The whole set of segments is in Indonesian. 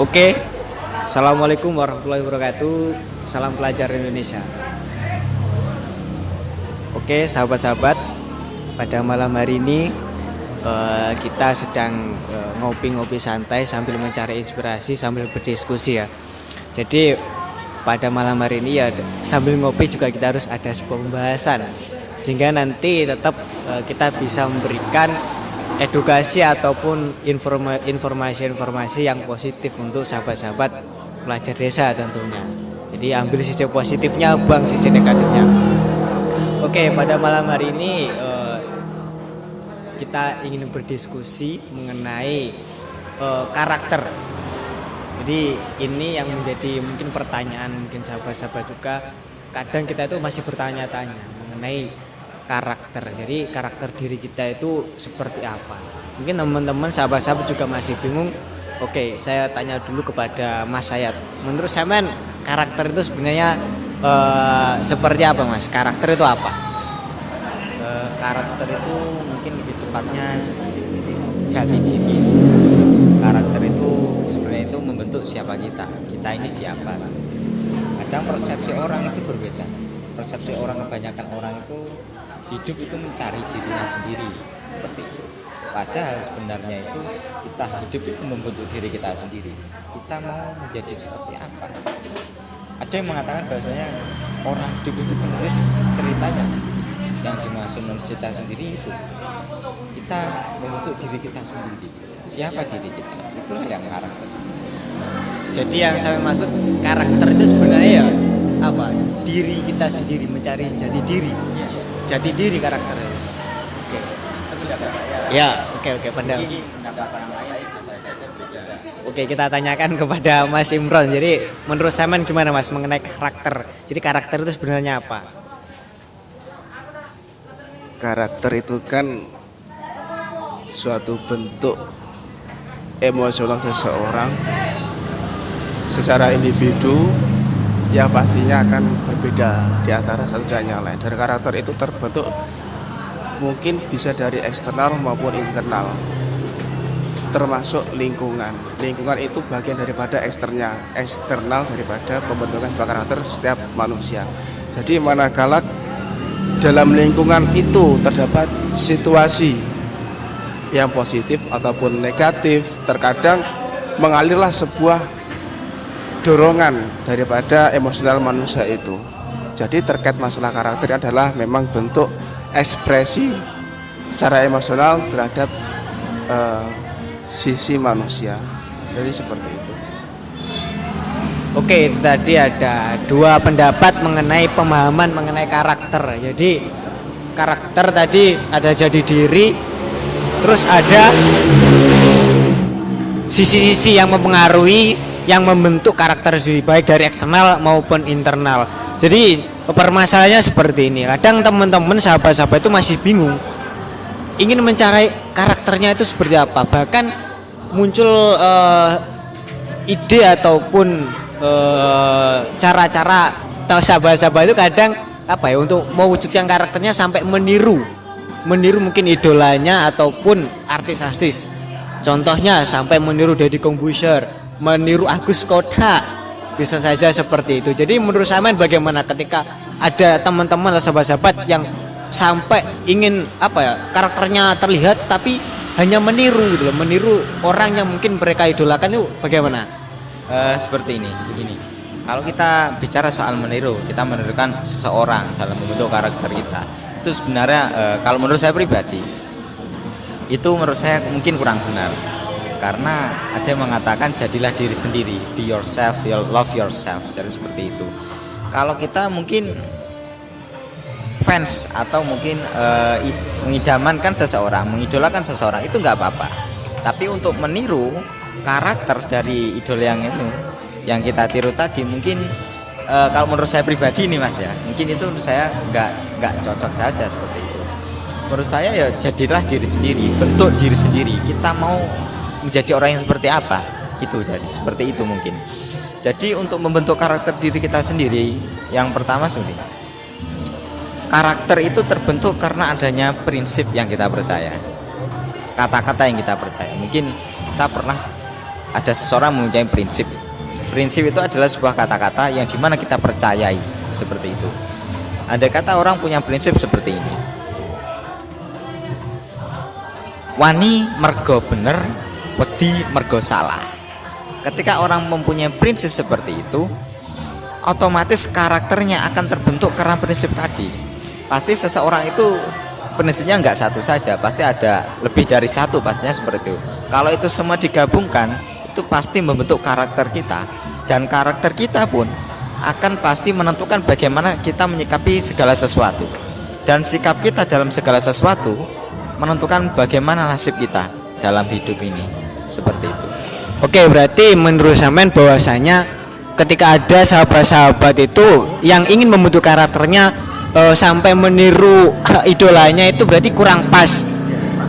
Oke, Assalamualaikum warahmatullahi wabarakatuh. Salam pelajar Indonesia. Oke, sahabat-sahabat, pada malam hari ini kita sedang ngopi-ngopi santai sambil mencari inspirasi, sambil berdiskusi ya. Jadi pada malam hari ini ya sambil ngopi juga kita harus ada sebuah pembahasan sehingga nanti tetap kita bisa memberikan edukasi ataupun informasi-informasi yang positif untuk sahabat-sahabat pelajar desa tentunya. Jadi ambil sisi positifnya, buang sisi negatifnya. Oke, pada malam hari ini kita ingin berdiskusi mengenai karakter. Jadi ini yang menjadi mungkin pertanyaan mungkin sahabat-sahabat juga. Kadang kita itu masih bertanya-tanya mengenai karakter. Jadi karakter diri kita itu seperti apa? Mungkin teman-teman sahabat-sahabat juga masih bingung. Oke, saya tanya dulu kepada Mas Sayat. Menurut Samen, karakter itu sebenarnya seperti apa, Mas? Karakter itu apa? Karakter itu mungkin lebih tepatnya jati diri sih. Karakter itu sebenarnya itu membentuk siapa kita ini siapa. Kadang persepsi orang itu berbeda. Persepsi orang, kebanyakan orang itu hidup itu mencari dirinya sendiri seperti itu. Padahal sebenarnya itu kita hidup itu membentuk diri kita sendiri. Kita mau menjadi seperti apa? Ada yang mengatakan bahwasanya orang hidup itu menulis ceritanya sendiri. Yang dimaksud menulis cerita sendiri itu kita membentuk diri kita sendiri. Siapa diri kita? Itulah yang karakter. Jadi yang saya maksud karakter itu sebenarnya ya apa? Diri kita sendiri, mencari jati diri. Ya. Jati diri karakter. Oke. Itu pendapat saya. Ya, oke pendapat. Ini pendapat yang lain bisa saja berbeda. Oke, kita tanyakan kepada Mas Imron. Jadi menurut Samen gimana Mas mengenai karakter? Jadi karakter itu sebenarnya apa? Karakter itu kan suatu bentuk emosional seseorang secara individu yang pastinya akan berbeda di antara satu dan yang lain. Dan karakter itu terbentuk mungkin bisa dari eksternal maupun internal, termasuk lingkungan. Lingkungan itu bagian daripada eksternal daripada pembentukan sebuah karakter setiap manusia. Jadi manakala dalam lingkungan itu terdapat situasi yang positif ataupun negatif, terkadang mengalirlah sebuah dorongan daripada emosional manusia itu. Jadi terkait masalah karakter adalah memang bentuk ekspresi secara emosional terhadap sisi manusia. Jadi seperti itu. Oke, itu tadi ada dua pendapat mengenai pemahaman mengenai karakter. Jadi karakter tadi ada jadi diri, terus ada sisi-sisi yang mempengaruhi, yang membentuk karakter diri baik dari eksternal maupun internal. Jadi permasalahannya seperti ini. Kadang teman-teman sahabat-sahabat itu masih bingung, ingin mencari karakternya itu seperti apa. Bahkan muncul ide ataupun cara-cara sahabat-sahabat itu kadang apa ya untuk mewujudkan karakternya sampai meniru mungkin idolanya ataupun artis-artis. Contohnya sampai meniru Deddy Corbuzier, meniru Agus Koda, bisa saja seperti itu. Jadi menurut Samen bagaimana ketika ada teman-teman atau sahabat-sahabat yang sampai ingin apa ya karakternya terlihat tapi hanya meniru gitu loh, meniru orang yang mungkin mereka idolakan itu bagaimana? Seperti ini, begini. Kalau kita bicara soal meniru, kita menirukan seseorang dalam membentuk karakter kita. Itu sebenarnya kalau menurut saya pribadi, itu menurut saya mungkin kurang benar. Karena ada yang mengatakan jadilah diri sendiri, be yourself, love yourself. Jadi seperti itu. Kalau kita mungkin fans atau mungkin mengidamankan seseorang, mengidolakan seseorang itu nggak apa-apa. Tapi untuk meniru karakter dari idol yang itu yang kita tiru tadi mungkin kalau menurut saya pribadi ini Mas ya, mungkin itu menurut saya nggak cocok saja seperti itu. Menurut saya ya jadilah diri sendiri, bentuk diri sendiri. Kita mau menjadi orang yang seperti apa itu dari seperti itu mungkin. Jadi untuk membentuk karakter diri kita sendiri, yang pertama sendiri karakter itu terbentuk karena adanya prinsip yang kita percaya, kata-kata yang kita percaya. Mungkin kita pernah ada seseorang mempunyai prinsip. Prinsip itu adalah sebuah kata-kata yang dimana kita percayai, seperti itu. Andai kata orang punya prinsip seperti ini, wani mergo bener, wedi mergo salah. Ketika orang mempunyai prinsip seperti itu, otomatis karakternya akan terbentuk karena prinsip tadi. Pasti seseorang itu prinsipnya nggak satu saja, pasti ada lebih dari satu, pastinya seperti itu. Kalau itu semua digabungkan, itu pasti membentuk karakter kita, dan karakter kita pun akan pasti menentukan bagaimana kita menyikapi segala sesuatu, dan sikap kita dalam segala sesuatu menentukan bagaimana nasib kita dalam hidup ini, seperti itu. Oke, berarti menurut sampean bahwasanya ketika ada sahabat-sahabat itu yang ingin membentuk karakternya sampai meniru idolanya, itu berarti kurang pas.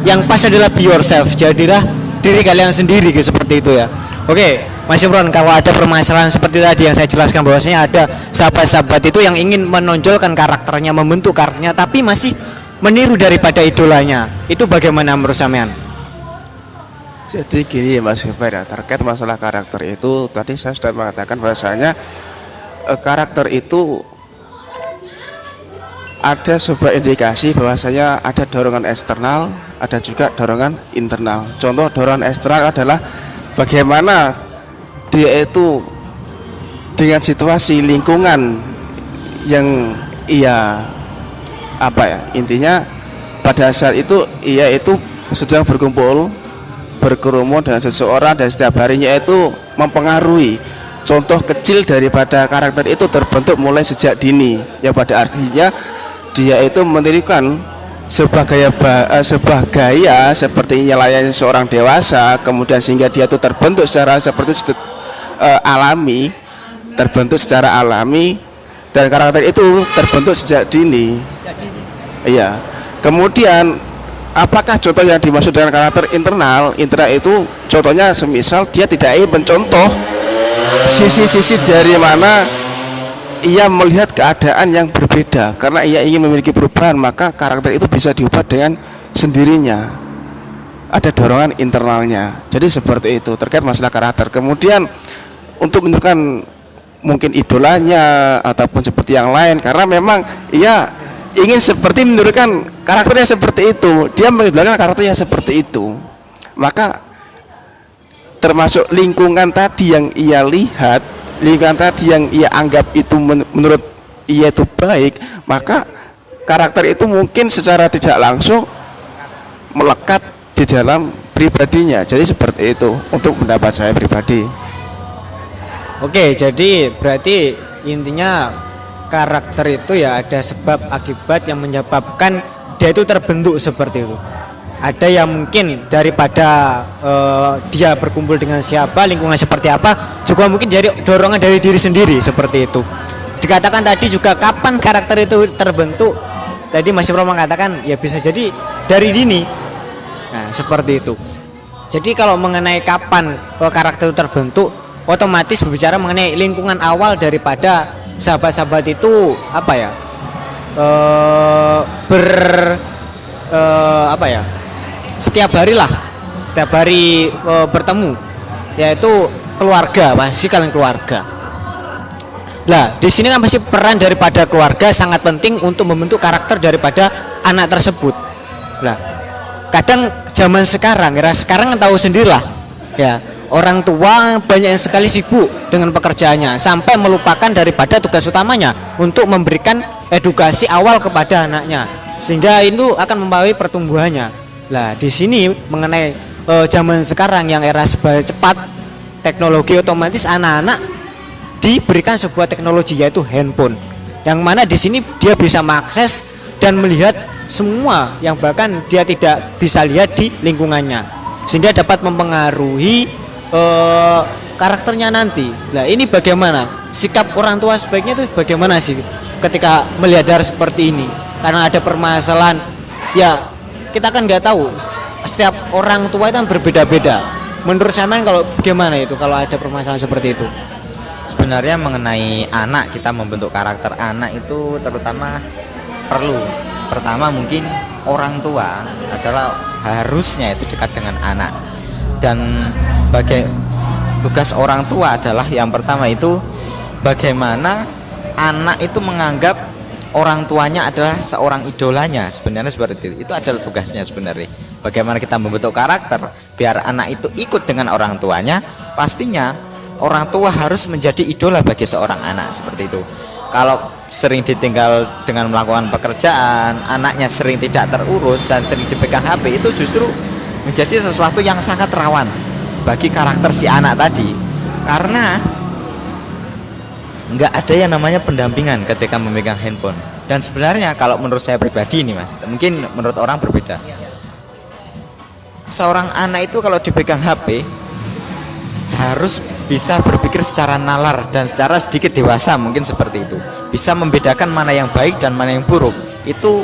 Yang pas adalah be yourself, jadilah diri kalian sendiri, seperti itu ya. Oke, Mas Imron, kalau ada permasalahan seperti tadi yang saya jelaskan, bahwasanya ada sahabat-sahabat itu yang ingin menonjolkan karakternya, membentuk karakternya, tapi masih meniru daripada idolanya, itu bagaimana menurut sampean? Jadi gini ya Mas Gafar, ya, terkait masalah karakter itu tadi saya sudah mengatakan bahwasanya karakter itu ada sebuah indikasi bahwasanya ada dorongan eksternal, ada juga dorongan internal. Contoh dorongan eksternal adalah bagaimana dia itu dengan situasi lingkungan yang intinya pada saat itu ia itu sedang berkerumun dengan seseorang, dan setiap harinya itu mempengaruhi. Contoh kecil daripada karakter itu terbentuk mulai sejak dini, yang pada artinya dia itu menirukan sebuah gaya seperti melayani seorang dewasa, kemudian sehingga dia itu terbentuk secara seperti alami, dan karakter itu terbentuk sejak dini. Iya. Kemudian apakah contoh yang dimaksud dengan karakter internal? Internal itu contohnya semisal dia tidak ingin mencontoh sisi-sisi dari mana ia melihat keadaan yang berbeda, karena ia ingin memiliki perubahan, maka karakter itu bisa diubah dengan sendirinya. Ada dorongan internalnya. Jadi seperti itu terkait masalah karakter. Kemudian untuk menentukan mungkin idolanya ataupun seperti yang lain, karena memang ia ingin seperti menurunkan karakternya seperti itu, dia mengidolakan karakternya seperti itu, maka termasuk lingkungan tadi yang ia lihat, lingkungan tadi yang ia anggap itu menurut ia itu baik, maka karakter itu mungkin secara tidak langsung melekat di dalam pribadinya. Jadi seperti itu untuk pendapat saya pribadi. Oke, jadi berarti intinya karakter itu ya ada sebab akibat yang menyebabkan dia itu terbentuk seperti itu. Ada yang mungkin daripada dia berkumpul dengan siapa, lingkungan seperti apa, juga mungkin dari dorongan dari diri sendiri, seperti itu. Dikatakan tadi juga kapan karakter itu terbentuk. Tadi Mas Imron mengatakan ya bisa jadi dari dini. Nah, seperti itu. Jadi kalau mengenai kapan karakter itu terbentuk, otomatis berbicara mengenai lingkungan awal daripada sahabat-sahabat itu setiap hari bertemu, yaitu keluarga, pasti kalian keluarga. Nah, di sini kan pasti peran daripada keluarga sangat penting untuk membentuk karakter daripada anak tersebut. Nah, kadang zaman sekarang tahu sendirilah ya, orang tua banyak sekali sibuk dengan pekerjaannya sampai melupakan daripada tugas utamanya untuk memberikan edukasi awal kepada anaknya, sehingga itu akan mempengaruhi pertumbuhannya. Lah, di sini mengenai zaman sekarang yang era serba cepat, teknologi, otomatis anak-anak diberikan sebuah teknologi yaitu handphone, yang mana di sini dia bisa mengakses dan melihat semua yang bahkan dia tidak bisa lihat di lingkungannya, sehingga dapat mempengaruhi karakternya nanti. Nah, ini bagaimana sikap orang tua sebaiknya itu bagaimana sih ketika melihat hal seperti ini? Karena ada permasalahan ya, kita kan nggak tahu, setiap orang tua itu kan berbeda-beda. Menurut saya kalau bagaimana itu kalau ada permasalahan seperti itu? Sebenarnya mengenai anak, kita membentuk karakter anak itu terutama pertama mungkin orang tua adalah harusnya itu dekat dengan anak, dan tugas orang tua adalah yang pertama itu bagaimana anak itu menganggap orang tuanya adalah seorang idolanya. Sebenarnya seperti itu adalah tugasnya sebenarnya. Bagaimana kita membentuk karakter biar anak itu ikut dengan orang tuanya. Pastinya orang tua harus menjadi idola bagi seorang anak, seperti itu. Kalau sering ditinggal dengan melakukan pekerjaan, anaknya sering tidak terurus dan sering dipegang HP, itu justru menjadi sesuatu yang sangat rawan bagi karakter si anak tadi. Karena nggak ada yang namanya pendampingan ketika memegang handphone. Dan sebenarnya kalau menurut saya pribadi nih mas, mungkin menurut orang berbeda. Seorang anak itu kalau dipegang HP harus bisa berpikir secara nalar dan secara sedikit dewasa, mungkin seperti itu. Bisa membedakan mana yang baik dan mana yang buruk. Itu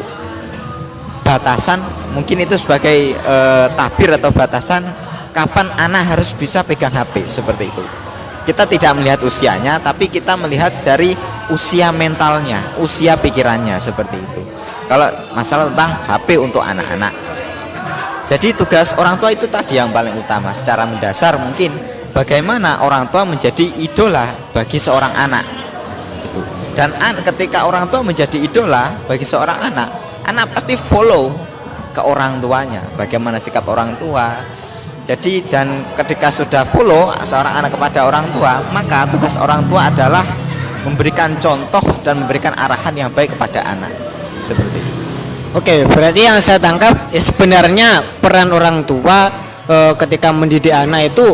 batasan, mungkin itu sebagai tabir atau batasan kapan anak harus bisa pegang HP, seperti itu. Kita tidak melihat usianya, tapi kita melihat dari usia mentalnya, usia pikirannya, seperti itu. Kalau masalah tentang HP untuk anak-anak, jadi tugas orang tua itu tadi yang paling utama. Secara mendasar mungkin bagaimana orang tua menjadi idola bagi seorang anak itu. Dan ketika orang tua menjadi idola bagi seorang anak, anak pasti follow ke orang tuanya, bagaimana sikap orang tua. Jadi dan ketika sudah follow seorang anak kepada orang tua, maka tugas orang tua adalah memberikan contoh dan memberikan arahan yang baik kepada anak, seperti itu. Oke, berarti yang saya tangkap sebenarnya peran orang tua ketika mendidik anak itu,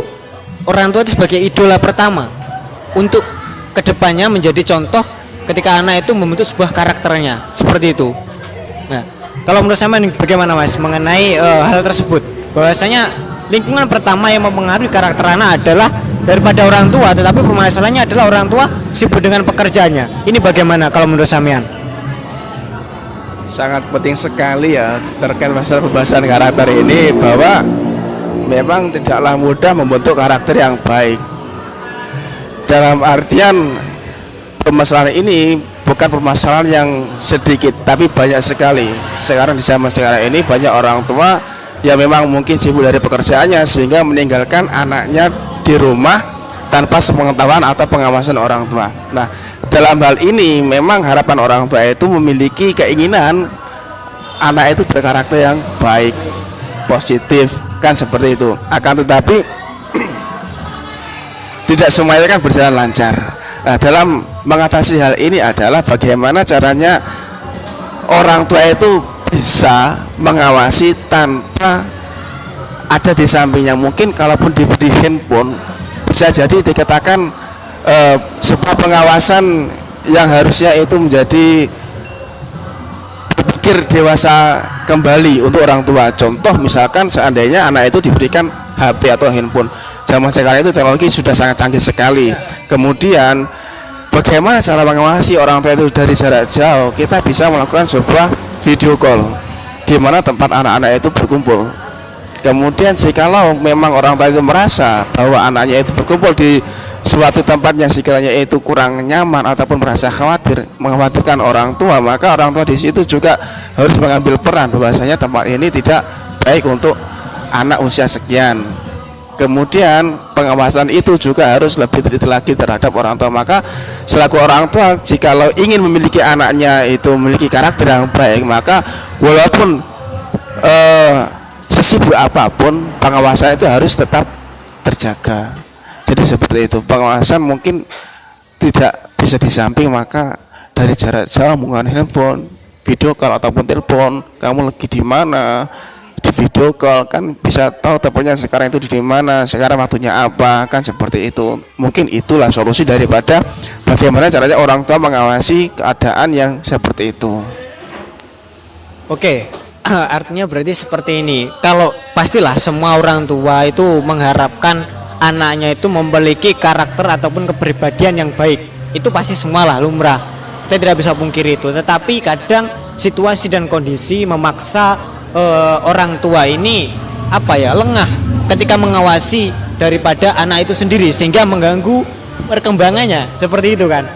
orang tua itu sebagai idola pertama untuk kedepannya menjadi contoh ketika anak itu membentuk sebuah karakternya, seperti itu. Nah, kalau menurut saya bagaimana mas mengenai hal tersebut? Bahwasanya lingkungan pertama yang mempengaruhi karakter anak adalah daripada orang tua, tetapi permasalahannya adalah orang tua sibuk dengan pekerjaannya. Ini bagaimana kalau menurut Samian? Sangat penting sekali ya terkait masalah pembahasan karakter ini, bahwa memang tidaklah mudah membentuk karakter yang baik. Dalam artian permasalahan ini bukan permasalahan yang sedikit, tapi banyak sekali. Sekarang di zaman sekarang ini banyak orang tua yang memang mungkin sibuk dari pekerjaannya sehingga meninggalkan anaknya di rumah tanpa sepengetahuan atau pengawasan orang tua. Nah, dalam hal ini memang harapan orang tua itu memiliki keinginan anak itu berkarakter yang baik, positif, kan seperti itu. Akan tetapi tidak semuanya kan berjalan lancar. Nah, dalam mengatasi hal ini adalah bagaimana caranya orang tua itu bisa mengawasi tanpa ada di sampingnya. Mungkin kalaupun diberi handphone bisa jadi dikatakan sebuah pengawasan yang harusnya itu menjadi berpikir dewasa kembali untuk orang tua. Contoh misalkan seandainya anak itu diberikan HP atau handphone, zaman sekarang itu teknologi sudah sangat canggih sekali. Kemudian bagaimana cara mengawasi orang tua itu dari jarak jauh? Kita bisa melakukan sebuah video call di mana tempat anak-anak itu berkumpul. Kemudian jikalau memang orang tua itu merasa bahwa anaknya itu berkumpul di suatu tempat yang sekiranya itu kurang nyaman ataupun merasa khawatir, mengkhawatirkan orang tua, maka orang tua di situ juga harus mengambil peran bahwasanya tempat ini tidak baik untuk anak usia sekian. Kemudian pengawasan itu juga harus lebih teliti lagi terhadap orang tua. Maka selaku orang tua, jikalau ingin memiliki anaknya itu memiliki karakter yang baik, maka walaupun sesibuk apapun, pengawasan itu harus tetap terjaga. Jadi seperti itu. Pengawasan mungkin tidak bisa di samping, maka dari jarak jauh menggunakan handphone, video call ataupun telepon, kamu lagi di mana, di video call kan bisa tahu tempatnya sekarang itu di mana, sekarang waktunya apa, kan seperti itu. Mungkin itulah solusi daripada bagaimana caranya orang tua mengawasi keadaan yang seperti itu. Oke, artinya berarti seperti ini. Kalau pastilah semua orang tua itu mengharapkan anaknya itu memiliki karakter ataupun kepribadian yang baik. Itu pasti semualah lumrah. Kita tidak bisa pungkiri itu. Tetapi kadang situasi dan kondisi memaksa orang tua ini lengah ketika mengawasi daripada anak itu sendiri, sehingga mengganggu perkembangannya, seperti itu kan.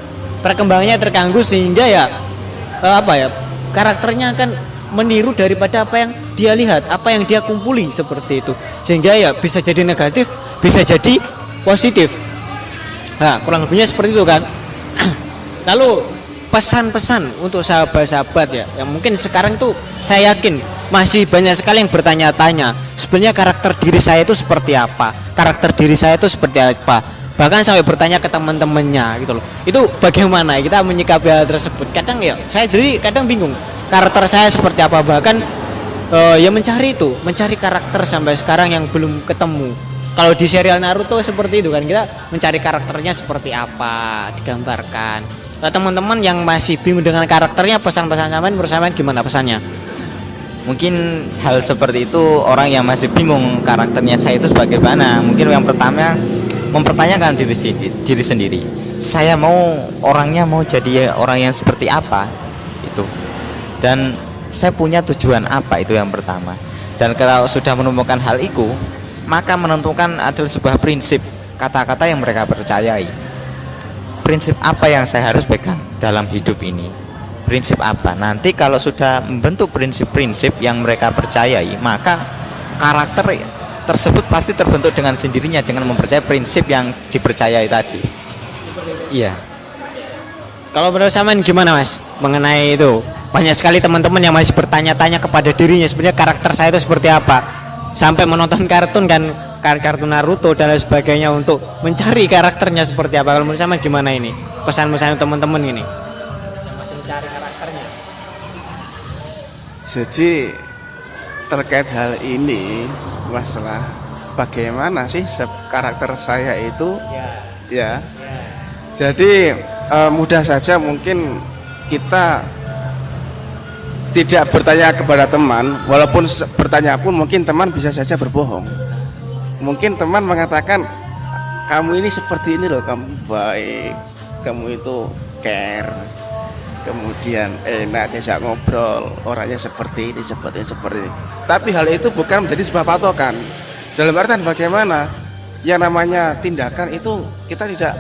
Perkembangannya terganggu sehingga karakternya akan meniru daripada apa yang dia lihat, apa yang dia kumpuli, seperti itu. Sehingga bisa jadi negatif, bisa jadi positif. Nah, kurang lebihnya seperti itu kan. Lalu pesan-pesan untuk sahabat-sahabat ya, yang mungkin sekarang tuh saya yakin masih banyak sekali yang bertanya-tanya sebenarnya karakter diri saya itu seperti apa, karakter diri saya itu seperti apa, bahkan sampai bertanya ke teman-temannya gitu loh. Itu bagaimana kita menyikapi hal tersebut? Kadang ya saya sendiri kadang bingung karakter saya seperti apa, bahkan ya mencari karakter sampai sekarang yang belum ketemu. Kalau di serial Naruto seperti itu kan, kita mencari karakternya seperti apa, digambarkan. Nah, teman-teman yang masih bingung dengan karakternya, pesan-pesan sampean menurut sampean gimana pesannya? Mungkin hal seperti itu orang yang masih bingung karakternya saya itu bagaimana. Mungkin yang pertama mempertanyakan diri sendiri. Saya orangnya mau jadi orang yang seperti apa itu. Dan saya punya tujuan apa, itu yang pertama. Dan kalau sudah menemukan hal itu, maka menentukan adalah sebuah prinsip, kata-kata yang mereka percayai. Prinsip apa yang saya harus pegang dalam hidup ini? Prinsip apa? Nanti kalau sudah membentuk prinsip-prinsip yang mereka percayai, maka karakter tersebut pasti terbentuk dengan sendirinya dengan mempercayai prinsip yang dipercayai tadi. Iya. Kalau menurut sampean gimana Mas mengenai itu? Banyak sekali teman-teman yang masih bertanya-tanya kepada dirinya sebenarnya karakter saya itu seperti apa. Sampai menonton kartun kan, kartun Naruto dan lain sebagainya untuk mencari karakternya seperti apa. Kalau menurut sampean gimana ini? Pesan-pesan teman-teman ini. Masih mencari karakternya. Jadi terkait hal ini, masalah bagaimana sih karakter saya itu ya. Jadi mudah saja mungkin kita tidak bertanya kepada teman, walaupun bertanya pun mungkin teman bisa saja berbohong. Mungkin teman mengatakan kamu ini seperti ini loh, kamu baik, kamu itu care, kemudian enak diajak ngobrol, orangnya seperti ini, seperti ini. Tapi hal itu bukan menjadi sebuah patokan. Dalam artian bagaimana yang namanya tindakan itu kita tidak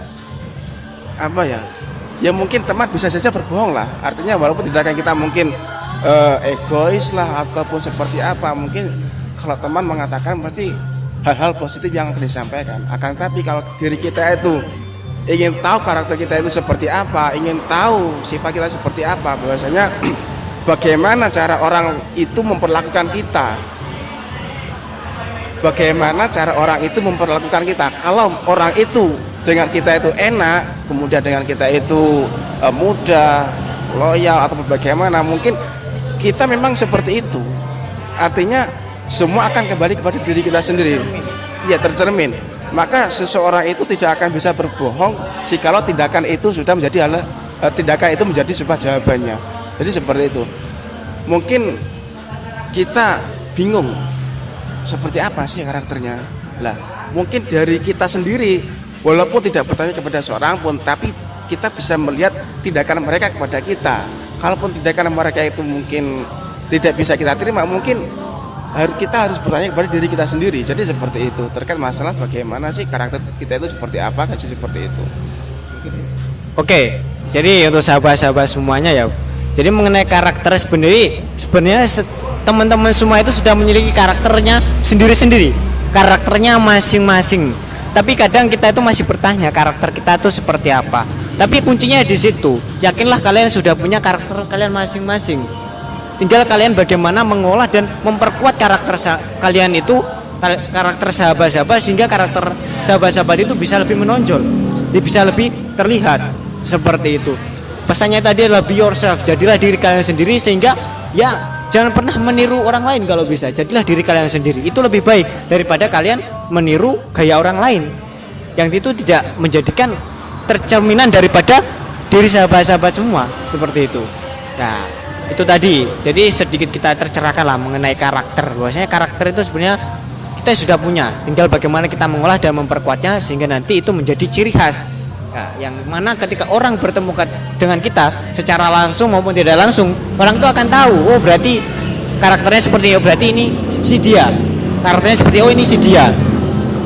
ya mungkin teman bisa saja berbohong lah. Artinya walaupun tindakan kita mungkin egois lah ataupun seperti apa, mungkin kalau teman mengatakan pasti hal-hal positif yang akan disampaikan. Akan tapi kalau diri kita itu ingin tahu karakter kita itu seperti apa, ingin tahu sifat kita seperti apa, bahwasanya bagaimana cara orang itu memperlakukan kita, bagaimana cara orang itu memperlakukan kita. Kalau orang itu dengan kita itu enak, kemudian dengan kita itu mudah, loyal atau bagaimana, mungkin kita memang seperti itu. Artinya semua akan kembali kepada diri kita sendiri. Iya, tercermin. Maka seseorang itu tidak akan bisa berbohong jikalau tindakan itu sudah menjadi tindakan itu menjadi sebuah jawabannya. Jadi seperti itu. Mungkin kita bingung seperti apa sih karakternya. Lah, mungkin dari kita sendiri walaupun tidak bertanya kepada seorang pun, tapi kita bisa melihat tindakan mereka kepada kita. Kalaupun tindakan mereka itu mungkin tidak bisa kita terima, mungkin kita harus bertanya kepada diri kita sendiri. Jadi seperti itu terkait masalah bagaimana sih karakter kita itu seperti apa, kan seperti itu. Oke, jadi untuk sahabat-sahabat semuanya ya. Jadi mengenai karakter sebenarnya teman-teman semua itu sudah memiliki karakternya sendiri-sendiri, karakternya masing-masing. Tapi kadang kita itu masih bertanya karakter kita itu seperti apa. Tapi kuncinya di situ. Yakinlah kalian sudah punya karakter kalian masing-masing. Tinggal kalian bagaimana mengolah dan memperkuat karakter kalian itu, karakter sahabat-sahabat, sehingga karakter sahabat-sahabat itu bisa lebih menonjol, bisa lebih terlihat seperti itu. Pesannya tadi adalah be yourself, jadilah diri kalian sendiri, sehingga ya jangan pernah meniru orang lain. Kalau bisa jadilah diri kalian sendiri, itu lebih baik daripada kalian meniru gaya orang lain yang itu tidak menjadikan tercerminan daripada diri sahabat-sahabat semua seperti itu. Nah, itu tadi. Jadi sedikit kita tercerahkan lah mengenai karakter. Bahwasanya karakter itu sebenarnya kita sudah punya, tinggal bagaimana kita mengolah dan memperkuatnya sehingga nanti itu menjadi ciri khas. Nah, yang mana ketika orang bertemu dengan kita secara langsung maupun tidak langsung, orang itu akan tahu, oh berarti karakternya seperti ini, oh berarti ini si dia. Karakternya seperti oh ini si dia.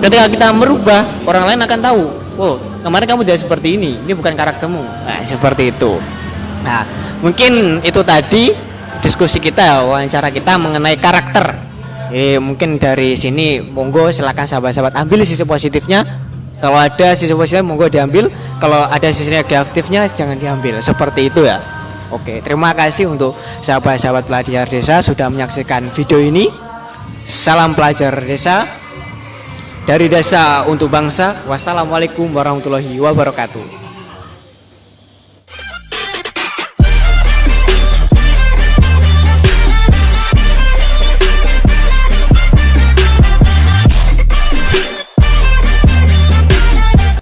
Ketika kita merubah, orang lain akan tahu, oh kemarin kamu tidak seperti ini bukan karaktermu. Nah, seperti itu. Nah, mungkin itu tadi diskusi kita, wawancara kita mengenai karakter. Mungkin dari sini monggo silakan sahabat-sahabat ambil sisi positifnya. Kalau ada sisi positifnya monggo diambil, kalau ada sisi negatifnya jangan diambil. Seperti itu ya. Oke, terima kasih untuk sahabat-sahabat pelajar desa sudah menyaksikan video ini. Salam pelajar desa, dari desa untuk bangsa. Wassalamualaikum warahmatullahi wabarakatuh.